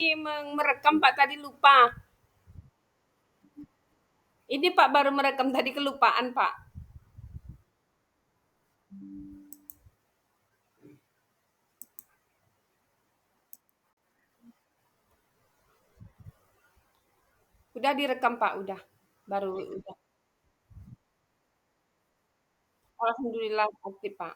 Merekam Pak tadi lupa. Ini Pak baru merekam tadi kelupaan Pak. Udah direkam Pak, udah. Baru udah. Alhamdulillah aktif Pak.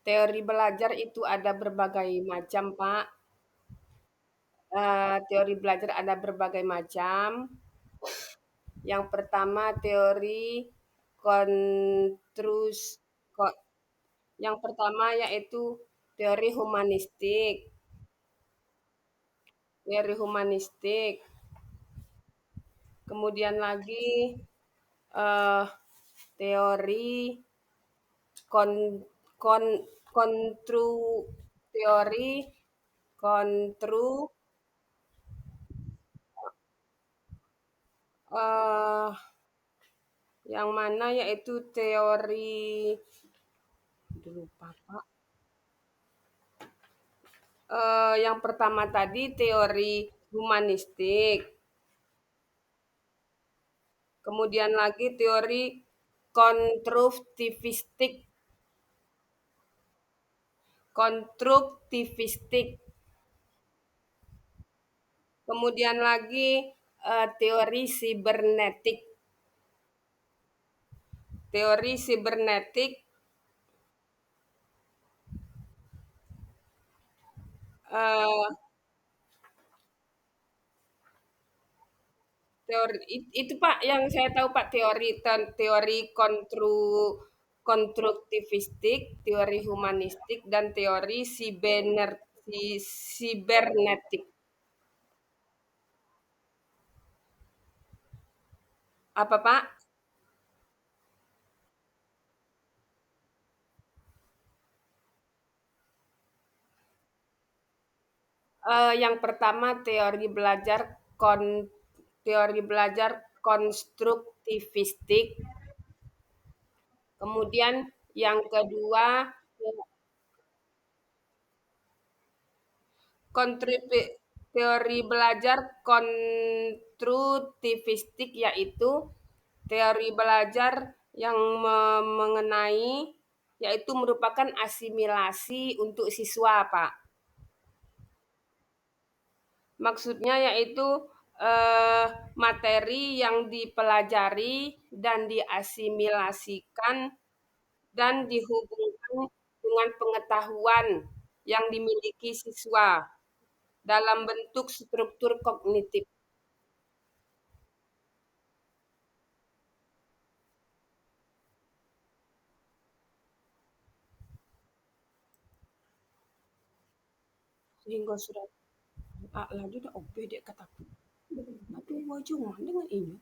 Teori belajar itu ada berbagai macam Pak. Teori belajar ada berbagai macam. Yang pertama teori kontrus ko- yang pertama yaitu teori humanistik. Teori humanistik. Kemudian lagi eh, teori kon kon kontru teori kontru eh yang mana yaitu teori aduh lupa Pak. Yang pertama tadi teori humanistik, kemudian lagi teori konstruktivistik, konstruktivistik, kemudian lagi teori sibernetik, teori sibernetik, eh, itu Pak yang saya tahu Pak teori konstruktivistik, teori humanistik dan teori sibernetik. Apa Pak? Yang pertama teori belajar konstruktivistik, kemudian yang kedua kontribu- teori belajar konstruktivistik yaitu teori belajar yang mengenai yaitu merupakan asimilasi untuk siswa, Pak. Maksudnya yaitu eh, materi yang dipelajari dan diasimilasikan dan dihubungkan dengan pengetahuan yang dimiliki siswa dalam bentuk struktur kognitif. Sehingga sudah lagi udah obe dek kataku. Tapi wajah dengan ini.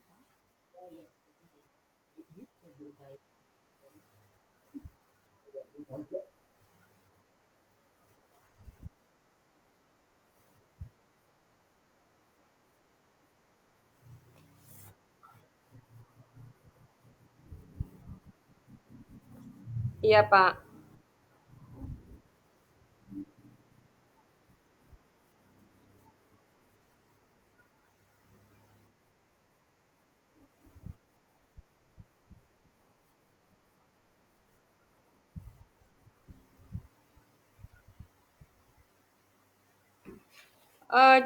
Iya Pak.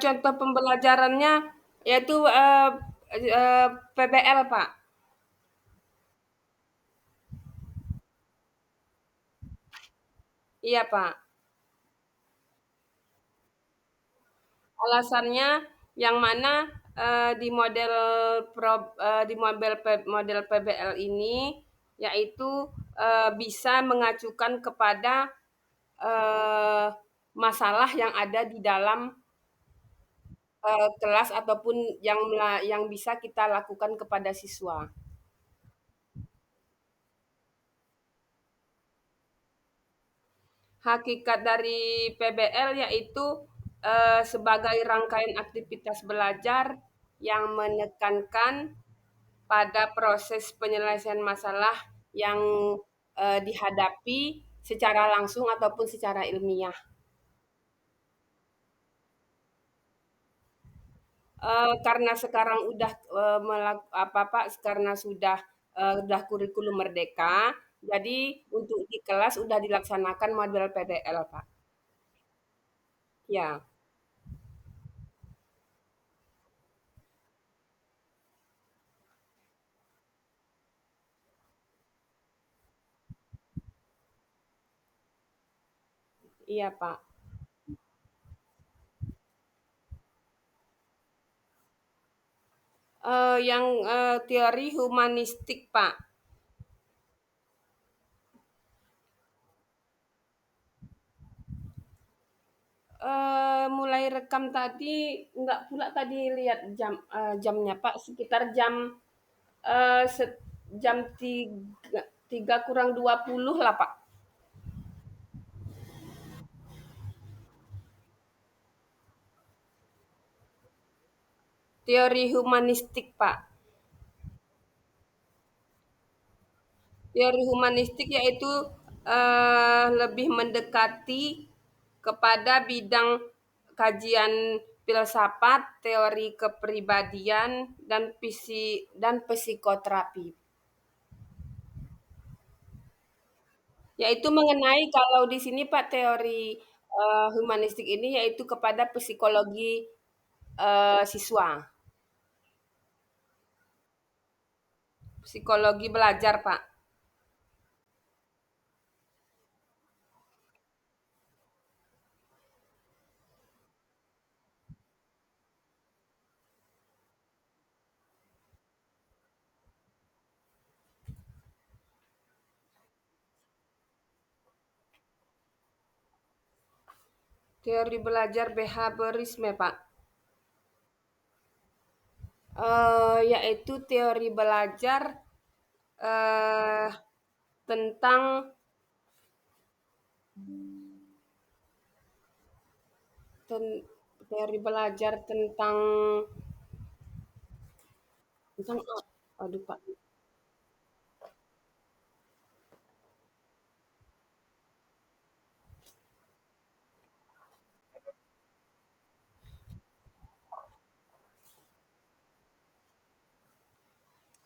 Contoh pembelajarannya yaitu PBL Pak. Iya Pak. Alasannya yang mana di model PBL ini yaitu bisa mengacukan kepada eh, masalah yang ada di dalam kelas ataupun yang bisa kita lakukan kepada siswa. Hakikat dari PBL yaitu sebagai rangkaian aktivitas belajar yang menekankan pada proses penyelesaian masalah yang, dihadapi secara langsung ataupun secara ilmiah. Karena sekarang udah, apa, Pak, karena udah kurikulum merdeka, jadi untuk di kelas udah dilaksanakan model PDL, Pak. Ya, iya, Pak. Yang, teori humanistik, Pak. Mulai rekam tadi nggak pula tadi lihat jamnya, Pak, sekitar jam, eee, set jam 3 kurang 20 lah, Pak. Teori humanistik, Pak. Teori humanistik yaitu, lebih mendekati kepada bidang kajian filsafat, teori kepribadian, dan psikoterapi. Yaitu mengenai kalau di sini, Pak, teori, humanistik ini yaitu kepada psikologi, siswa, psikologi belajar, Pak. Teori belajar behaviorisme, Pak. Yaitu teori belajar, eee, tentang ten teori belajar tentang tentang aduh, Pak,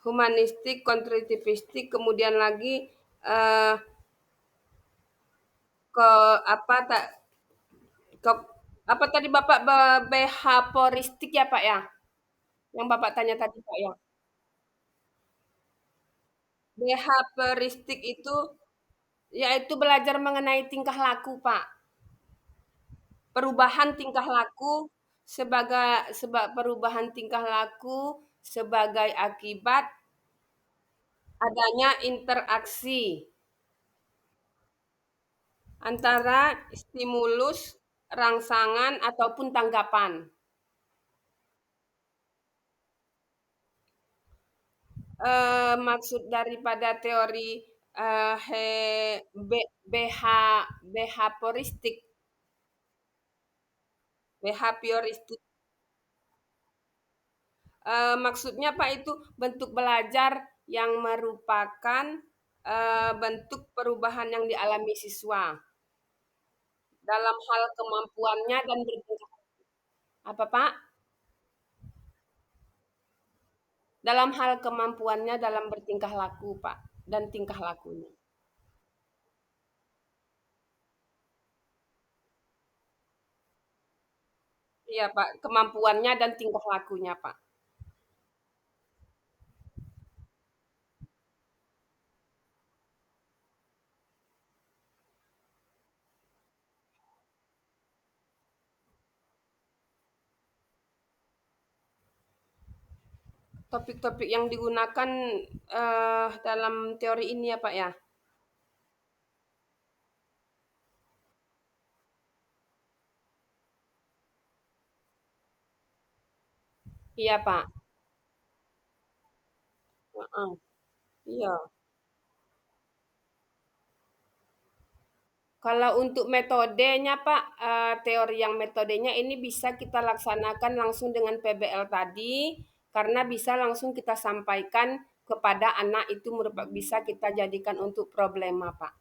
humanistik, konstruktivistik, kemudian lagi, eee, ke apa ta ke apa tadi Bapak behavioristik ya, Pak, ya? Yang Bapak tanya tadi, Pak, ya? Behavioristik itu yaitu belajar mengenai tingkah laku, Pak. Perubahan tingkah laku perubahan tingkah laku sebagai akibat adanya interaksi antara stimulus, rangsangan, ataupun tanggapan. Maksud daripada teori, eee, he be behavioristik behavioristik, maksudnya, Pak, itu bentuk belajar yang merupakan, bentuk perubahan yang dialami siswa dalam hal kemampuannya dan bertingkah apa, Pak? Dalam hal kemampuannya dalam bertingkah laku, Pak, dan tingkah lakunya. Iya, Pak, kemampuannya dan tingkah lakunya, Pak. Topik-topik yang digunakan, dalam teori ini ya, Pak, ya? Iya, Pak, heeh, iya. Kalau untuk metodenya Pak, teori yang metodenya ini bisa kita laksanakan langsung dengan PBL tadi, karena bisa langsung kita sampaikan kepada anak itu bisa kita jadikan untuk problema Pak.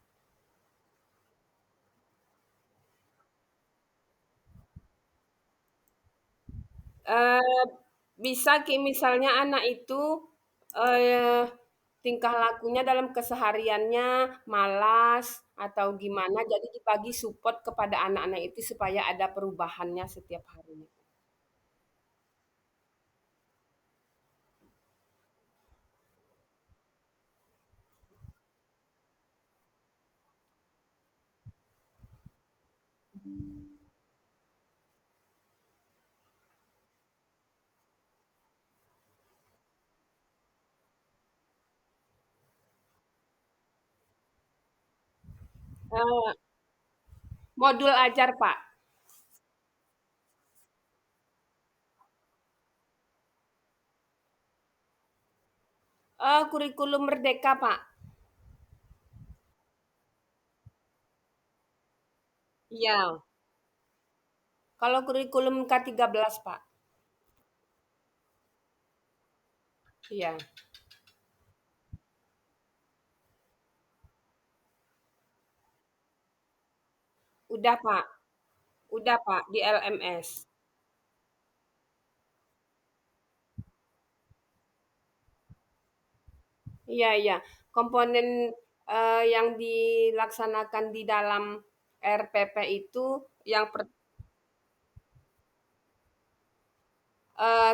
Eee, bisa misalnya anak itu, eee, tingkah lakunya dalam kesehariannya malas atau gimana, jadi dibagi support kepada anak-anak itu supaya ada perubahannya setiap harinya. Eee, Modul ajar, Pak. Kurikulum Merdeka, Pak. Iya, kalau kurikulum K13, Pak. Iya, udah, Pak. Udah, Pak, di LMS. Iya, iya. Komponen, yang dilaksanakan di dalam RPP itu yang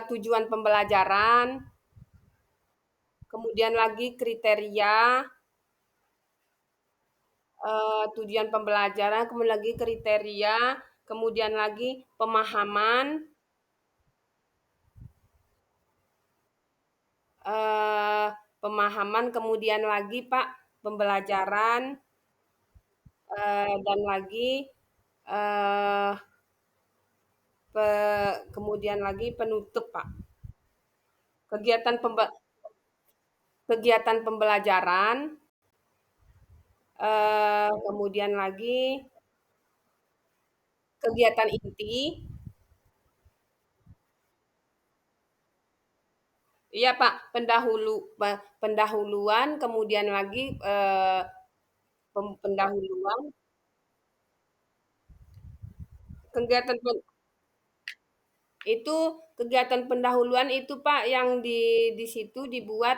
tujuan pembelajaran, kemudian lagi kriteria, tujuan pembelajaran, kemudian lagi kriteria, kemudian lagi pemahaman, eee, pemahaman, kemudian lagi Pak, pembelajaran, dan lagi, eee, pe kemudian lagi penutup Pak. Kegiatan kegiatan pembelajaran, kemudian lagi kegiatan inti, iya Pak, pendahuluan, kemudian lagi, pendahuluan, kegiatan itu kegiatan pendahuluan itu Pak yang di situ dibuat,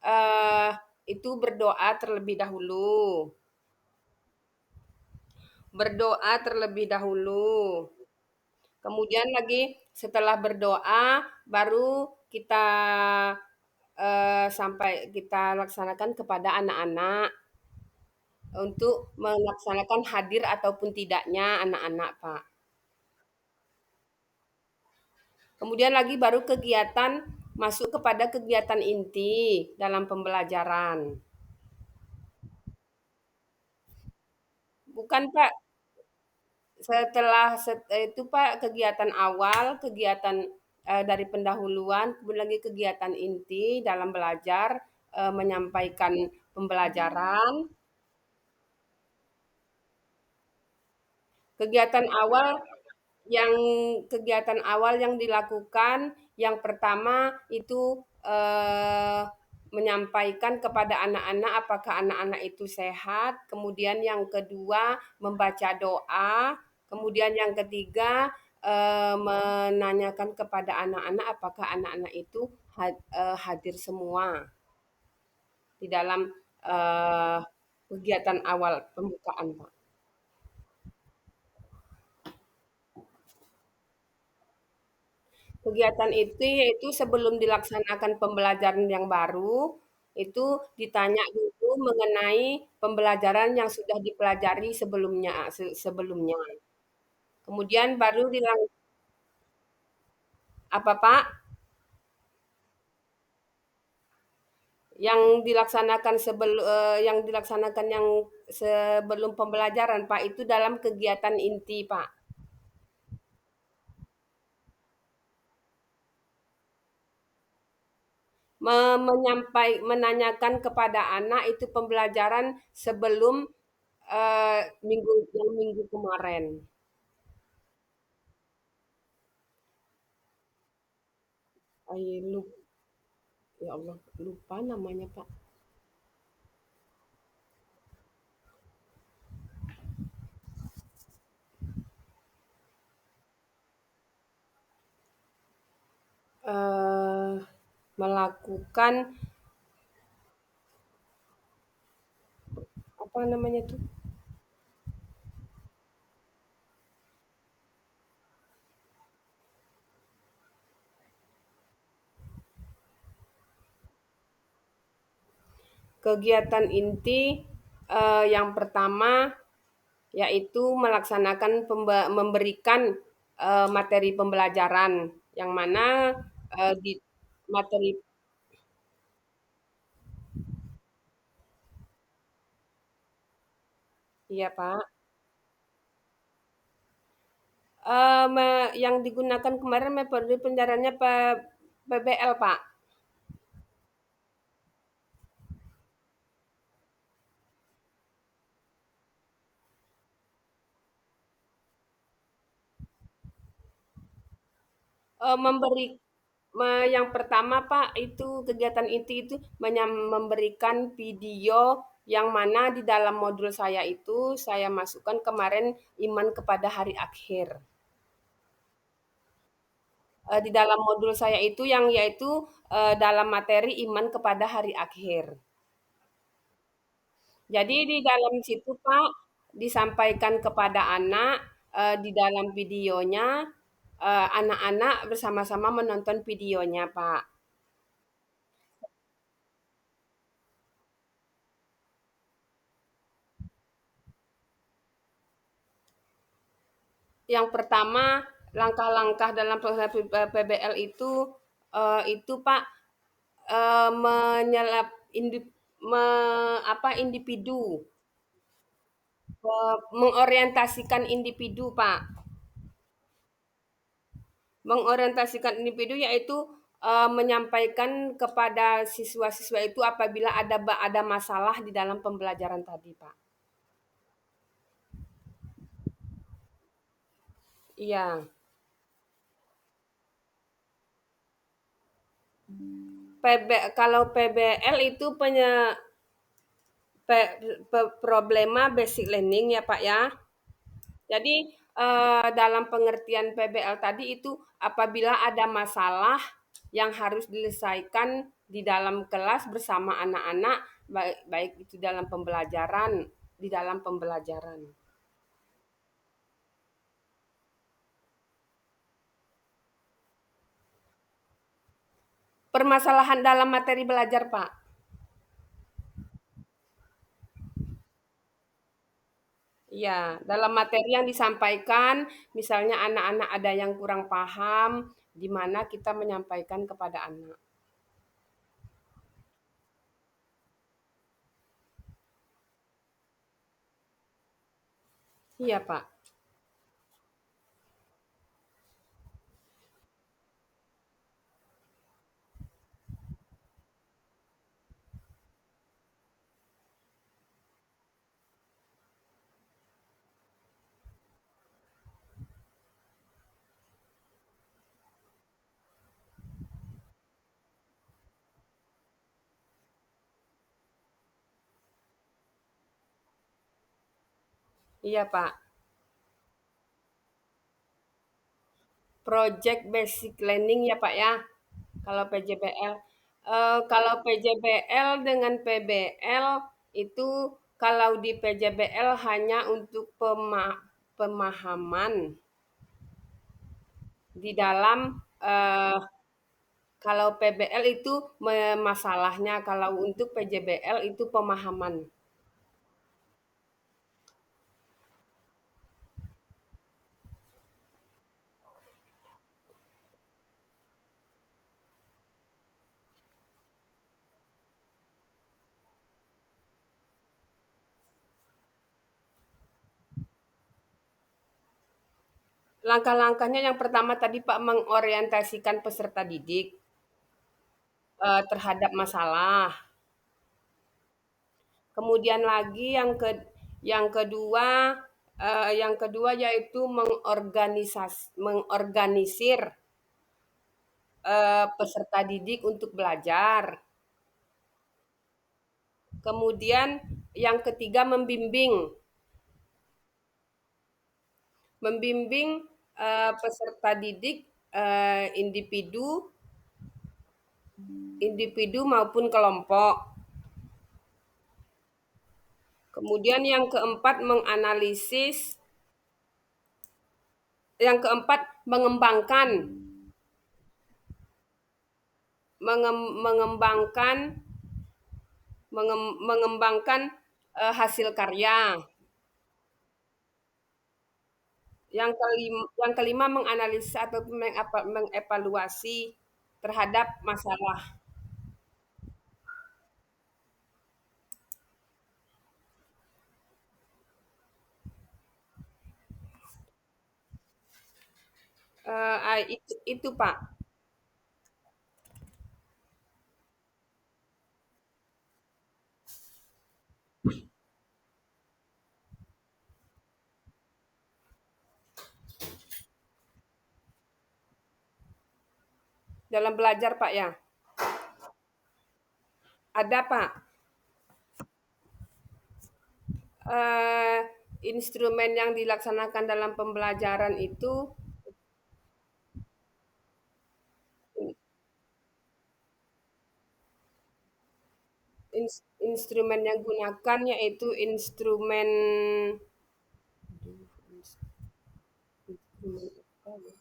eee, itu berdoa terlebih dahulu. Berdoa terlebih dahulu. Kemudian lagi setelah berdoa baru kita, sampai kita laksanakan kepada anak-anak untuk melaksanakan hadir ataupun tidaknya anak-anak, Pak. Kemudian lagi baru kegiatan masuk kepada kegiatan inti dalam pembelajaran. Bukan, Pak, itu, Pak, kegiatan awal, kegiatan, dari pendahuluan, kemudian lagi kegiatan inti dalam belajar, menyampaikan pembelajaran. Kegiatan awal yang kegiatan awal yang dilakukan, yang pertama itu, menyampaikan kepada anak-anak apakah anak-anak itu sehat, kemudian yang kedua membaca doa, kemudian yang ketiga, menanyakan kepada anak-anak apakah anak-anak itu hadir semua di dalam, eee, kegiatan awal pembukaan, Pak. Kegiatan itu yaitu sebelum dilaksanakan pembelajaran yang baru, itu ditanya dulu mengenai pembelajaran yang sudah dipelajari sebelumnya sebelumnya. Kemudian baru apa, Pak? Yang dilaksanakan yang sebelum pembelajaran, Pak, itu dalam kegiatan inti, Pak. Menanyakan kepada anak itu pembelajaran sebelum minggu kemarin. Ay, ya Allah, lupa namanya, Pak. Eee, melakukan apa namanya tuh, kegiatan inti, yang pertama yaitu melaksanakan memberikan, materi pembelajaran yang mana, di materi iya, Pak. Yang digunakan kemarin metode pencariannya PBL, Pak. Memberi yang pertama, Pak, itu kegiatan inti itu memberikan video yang mana di dalam modul saya itu saya masukkan kemarin iman kepada hari akhir. Di dalam modul saya itu yang yaitu, dalam materi iman kepada hari akhir. Jadi di dalam situ, Pak, disampaikan kepada anak, di dalam videonya, anak-anak bersama-sama menonton videonya, Pak. Yang pertama, langkah-langkah dalam penghadapan PBL itu Pak, menyelap individu, mengorientasikan individu, Pak. Mengorientasikan individu yaitu, menyampaikan kepada siswa-siswa itu apabila ada masalah di dalam pembelajaran tadi, Pak. Iya. Kalau PBL itu problema basic learning ya, Pak, ya. Jadi, dalam pengertian PBL tadi itu apabila ada masalah yang harus diselesaikan di dalam kelas bersama anak-anak, baik baik itu dalam pembelajaran di dalam pembelajaran. Permasalahan dalam materi belajar, Pak. Iya, dalam materi yang disampaikan, misalnya anak-anak ada yang kurang paham, di mana kita menyampaikan kepada anak. Iya, Pak. Iya, Pak. Project Basic Learning ya, Pak, ya, kalau PJBL. Kalau PJBL dengan PBL itu kalau di PJBL hanya untuk pemahaman di dalam, kalau PBL itu masalahnya, kalau untuk PJBL itu pemahaman. Langkah-langkahnya yang pertama tadi, Pak, mengorientasikan peserta didik, terhadap masalah. Kemudian lagi Yang kedua yaitu mengorganisir, peserta didik untuk belajar. Kemudian yang ketiga membimbing. Membimbing, peserta didik, individu individu maupun kelompok. Kemudian yang keempat mengembangkan mengembangkan mengembangkan, hasil karya. Yang kelima menganalisa atau mengevaluasi terhadap masalah. Itu Pak, dalam belajar Pak ya. Ada Pak, eee, instrumen yang dilaksanakan dalam pembelajaran itu, instrumen yang gunakan yaitu instrumen instrumen apa ya,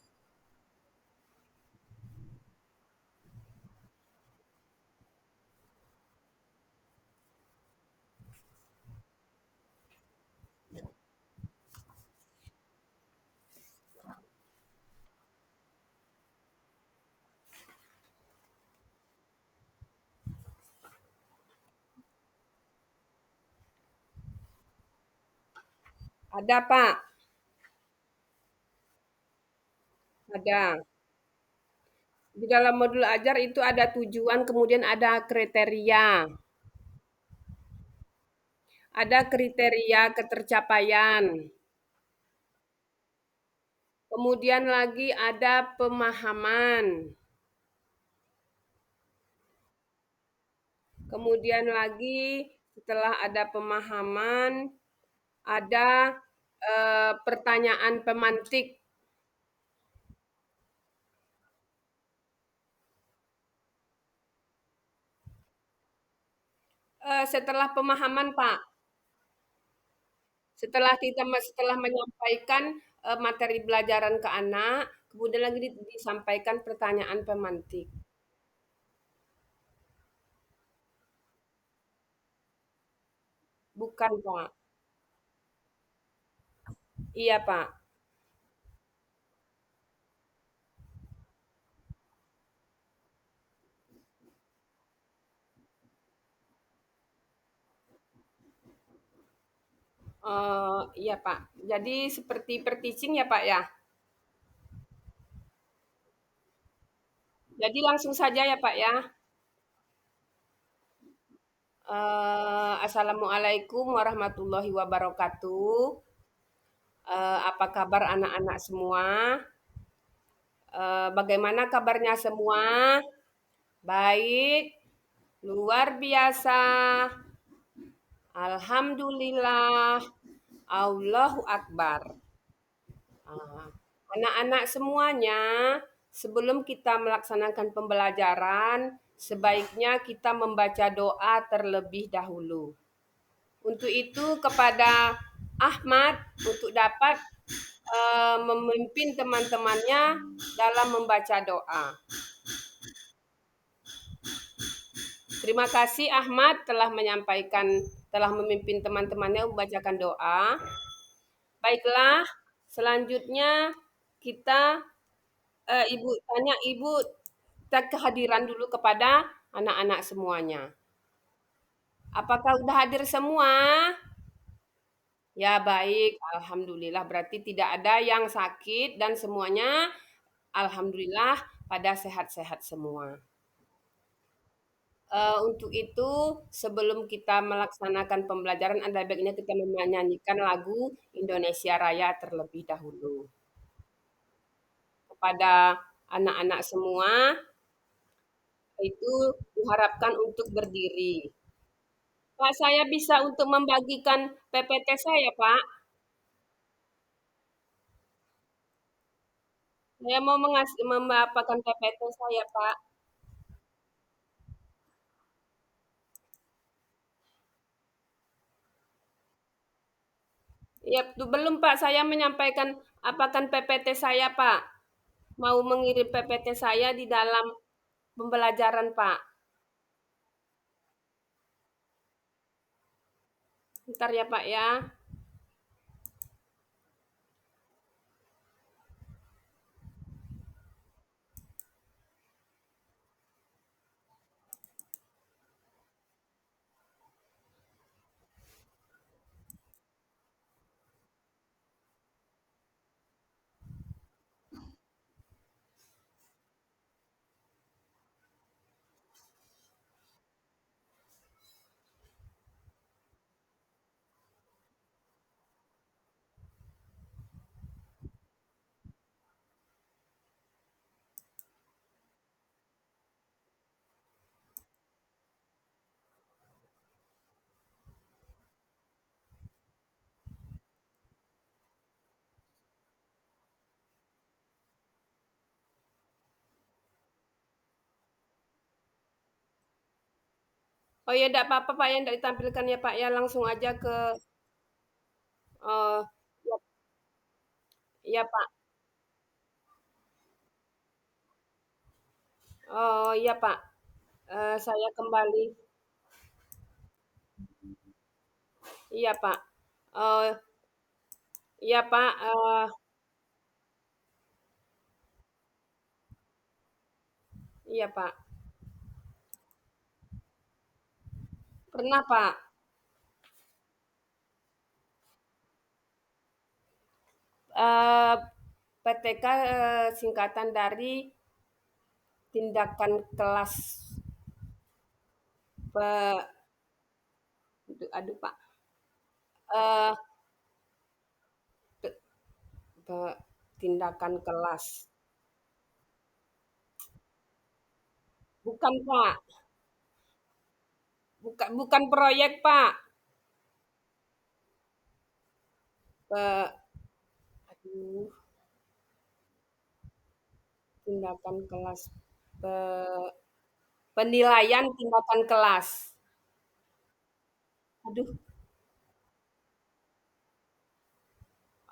ada Pak, ada. Di dalam modul ajar itu ada tujuan, kemudian ada kriteria. Ada kriteria ketercapaian. Kemudian lagi ada pemahaman. Kemudian lagi setelah ada pemahaman, ada, pertanyaan pemantik. Setelah pemahaman, Pak. Setelah menyampaikan, materi pelajaran ke anak, kemudian lagi disampaikan pertanyaan pemantik. Bukan, Pak. Iya, Pak. Iya, Pak. Jadi seperti per-teaching ya, Pak, ya? Jadi langsung saja ya, Pak, ya. Assalamualaikum warahmatullahi wabarakatuh. Apa kabar anak-anak semua? Bagaimana kabarnya semua? Baik, luar biasa. Alhamdulillah. Allahu Akbar. Ah, Anak-anak semuanya, sebelum kita melaksanakan pembelajaran, sebaiknya kita membaca doa terlebih dahulu. Untuk itu kepada Ahmad untuk dapat memimpin teman-temannya dalam membaca doa. Terima kasih Ahmad telah memimpin teman-temannya membacakan doa. Baiklah, selanjutnya kita Ibu tanya Ibu kehadiran dulu kepada anak-anak semuanya. Apakah udah hadir semua? Ya baik, alhamdulillah berarti tidak ada yang sakit dan semuanya alhamdulillah pada sehat-sehat semua. Untuk itu sebelum kita melaksanakan pembelajaran ada baiknya kita menyanyikan lagu Indonesia Raya terlebih dahulu. Kepada anak-anak semua itu diharapkan untuk berdiri. Pak, saya bisa untuk membagikan PPT saya, Pak. Saya mau memaparkan PPT saya, Pak. Ya, belum Pak, saya menyampaikan apakan PPT saya, Pak. Mau mengirim PPT saya di dalam pembelajaran, Pak. Ntar ya, Pak ya. Oh ya, enggak apa-apa Pak ya, enggak ditampilkan ya Pak ya, langsung aja ke eh ya, ya, Pak. Oh iya Pak. Saya kembali. Iya Pak. Oh iya Pak. Iya Pak. Pernah Pak. Eh PTK singkatan dari tindakan kelas pe, aduh Pak. Eh te- tindakan kelas. Bukan Pak. Bukan bukan proyek Pak. Pe, aduh, tindakan kelas. Pe, penilaian tindakan kelas. Aduh,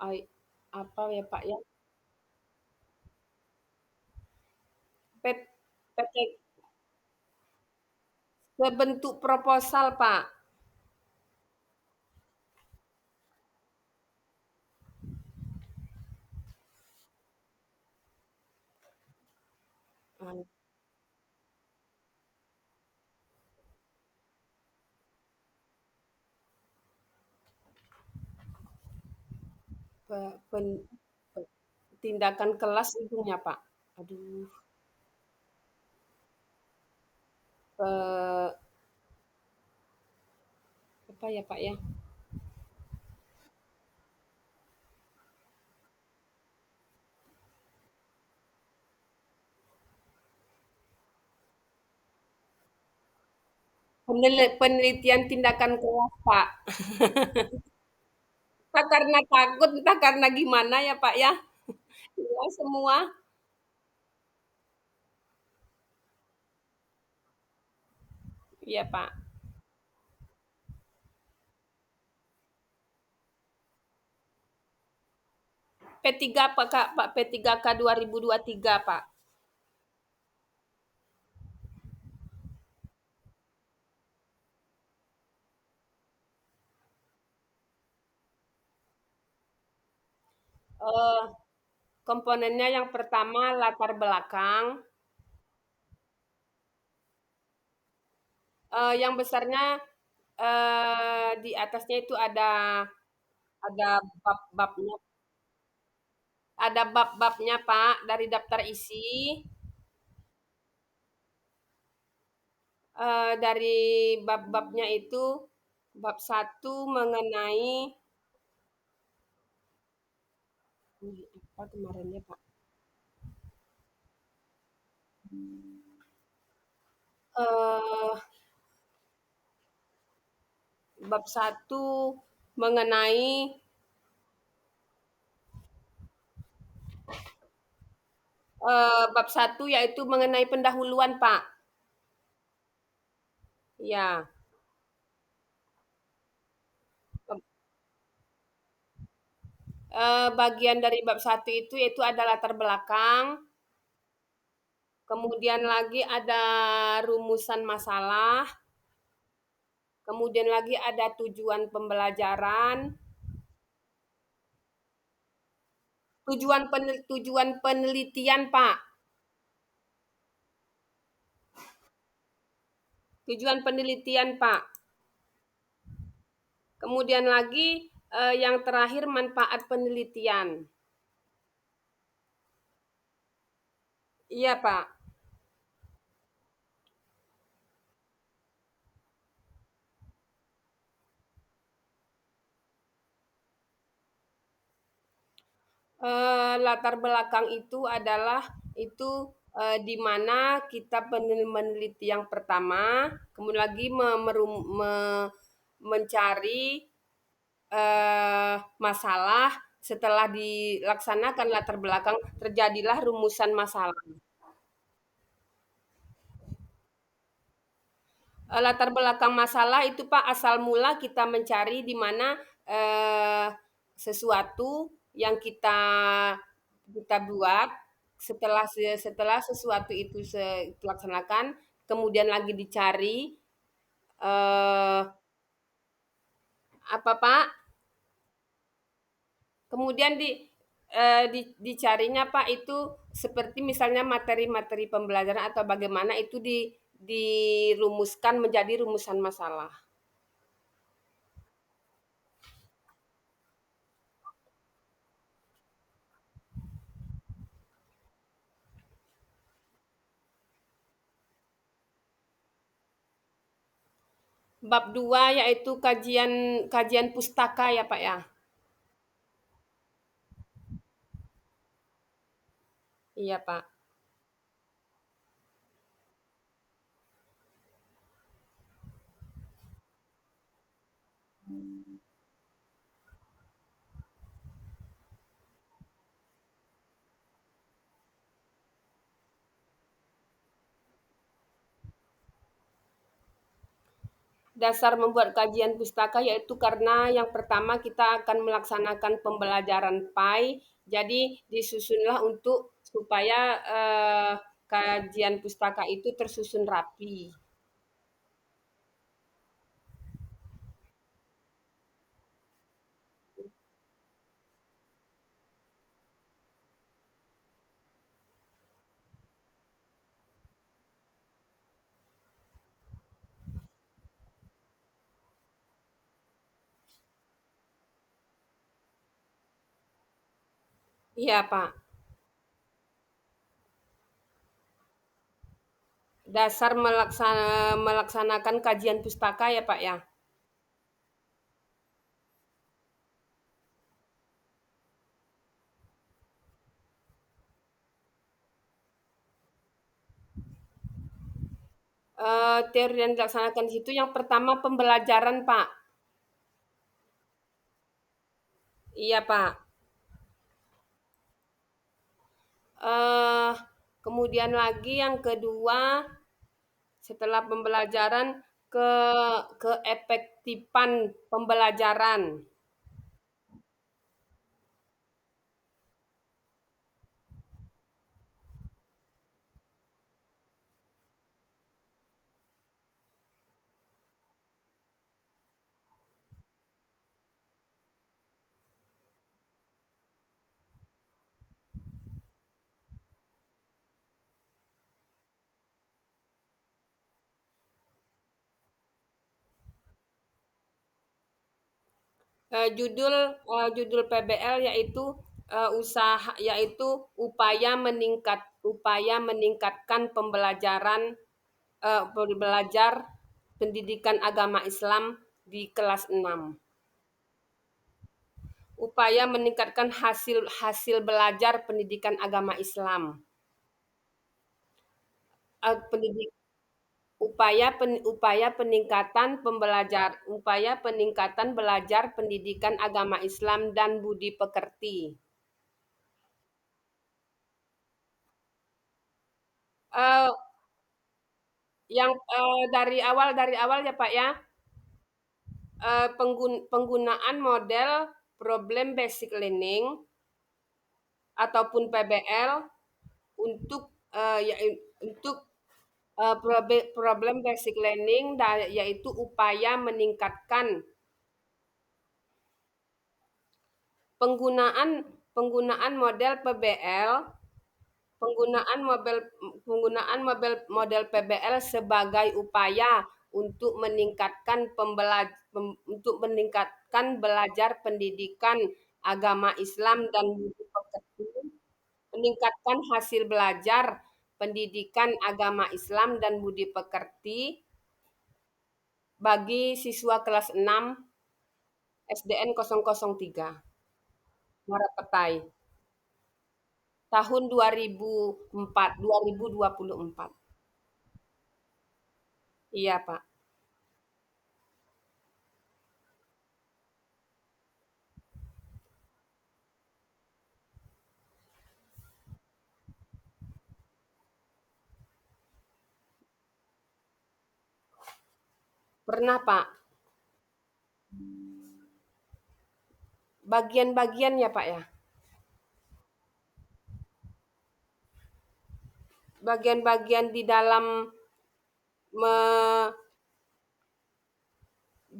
ai, apa ya Pak ya? PT, PT bentuk proposal Pak. Anu, pen, tindakan kelas ujungnya Pak. Aduh, apa ya Pak ya? Penelitian tindakan kelas Pak. Entah karena takut, entah karena gimana ya Pak ya. Hilang semua. Iya Pak. P3 Pak Kak, Pak P3K 2023 Pak. Eh, komponennya yang pertama latar belakang. Yang besarnya di atasnya itu ada bab-babnya, ada bab-babnya Pak dari daftar isi. Dari bab-babnya itu, bab satu mengenai apa kemarin ya, Pak? Eee, bab satu mengenai, bab satu yaitu mengenai pendahuluan, Pak. Ya, bagian dari bab satu itu yaitu ada latar belakang, kemudian lagi ada rumusan masalah, kemudian lagi ada tujuan pembelajaran, tujuan penelitian, Pak. Tujuan penelitian, Pak. Kemudian lagi, yang terakhir manfaat penelitian. Iya, Pak. Latar belakang itu adalah itu, di mana kita meneliti yang pertama, kemudian lagi mencari, masalah, setelah dilaksanakan latar belakang, terjadilah rumusan masalah. Latar belakang masalah itu, Pak, asal mula kita mencari di mana, sesuatu yang kita buat, setelah sesuatu itu dilaksanakan, kemudian lagi dicari, eee, apa, Pak? Kemudian dicarinya, Pak, itu seperti misalnya materi-materi pembelajaran atau bagaimana itu dirumuskan menjadi rumusan masalah. Bab 2 yaitu kajian kajian pustaka ya, Pak, ya? Iya, Pak. Dasar membuat kajian pustaka yaitu karena yang pertama kita akan melaksanakan pembelajaran PAI, jadi disusunlah untuk supaya, kajian pustaka itu tersusun rapi. Iya, Pak. Dasar melaksanakan kajian pustaka ya, Pak, ya? Teori yang dilaksanakan di situ yang pertama pembelajaran, Pak. Iya, Pak. Eh, kemudian lagi yang kedua, setelah pembelajaran ke keefektifan pembelajaran. Judul PBL yaitu, upaya meningkatkan pembelajaran belajar pendidikan agama Islam di kelas 6. Upaya meningkatkan hasil hasil belajar pendidikan agama Islam. Pendidik upaya peningkatan belajar pendidikan agama Islam dan budi pekerti. Eee, dari awal ya, Pak, ya, penggunaan model problem basic learning ataupun PBL untuk, untuk, problem basic learning yaitu upaya meningkatkan penggunaan penggunaan model PBL. Penggunaan model PBL sebagai upaya untuk meningkatkan belajar pendidikan agama Islam dan budi pekerti, meningkatkan hasil belajar pendidikan agama Islam dan budi pekerti bagi siswa kelas 6 SDN 003 Marapetai tahun 2024. Iya, Pak. Pernah, Pak. Bagian-bagian ya, Pak, ya? Bagian-bagian me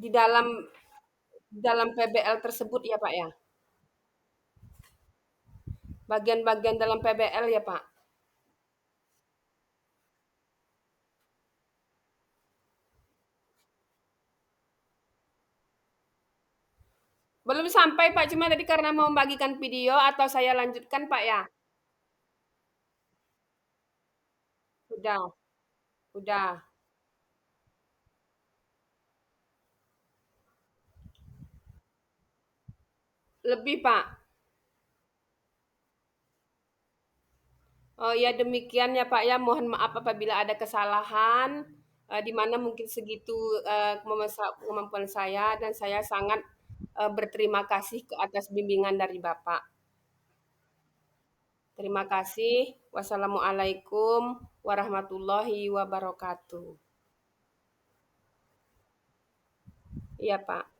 di dalam PBL tersebut ya, Pak, ya? Bagian-bagian dalam PBL ya, Pak? Belum sampai, Pak, cuma tadi karena mau membagikan video atau saya lanjutkan, Pak, ya? Udah udah. Lebih, Pak. Oh, ya demikian ya, Pak, ya. Mohon maaf apabila ada kesalahan, di mana mungkin segitu, kemampuan saya dan saya sangat, berterima kasih ke atas bimbingan dari Bapak. Terima kasih. Wassalamualaikum warahmatullahi wabarakatuh. Iya, Pak.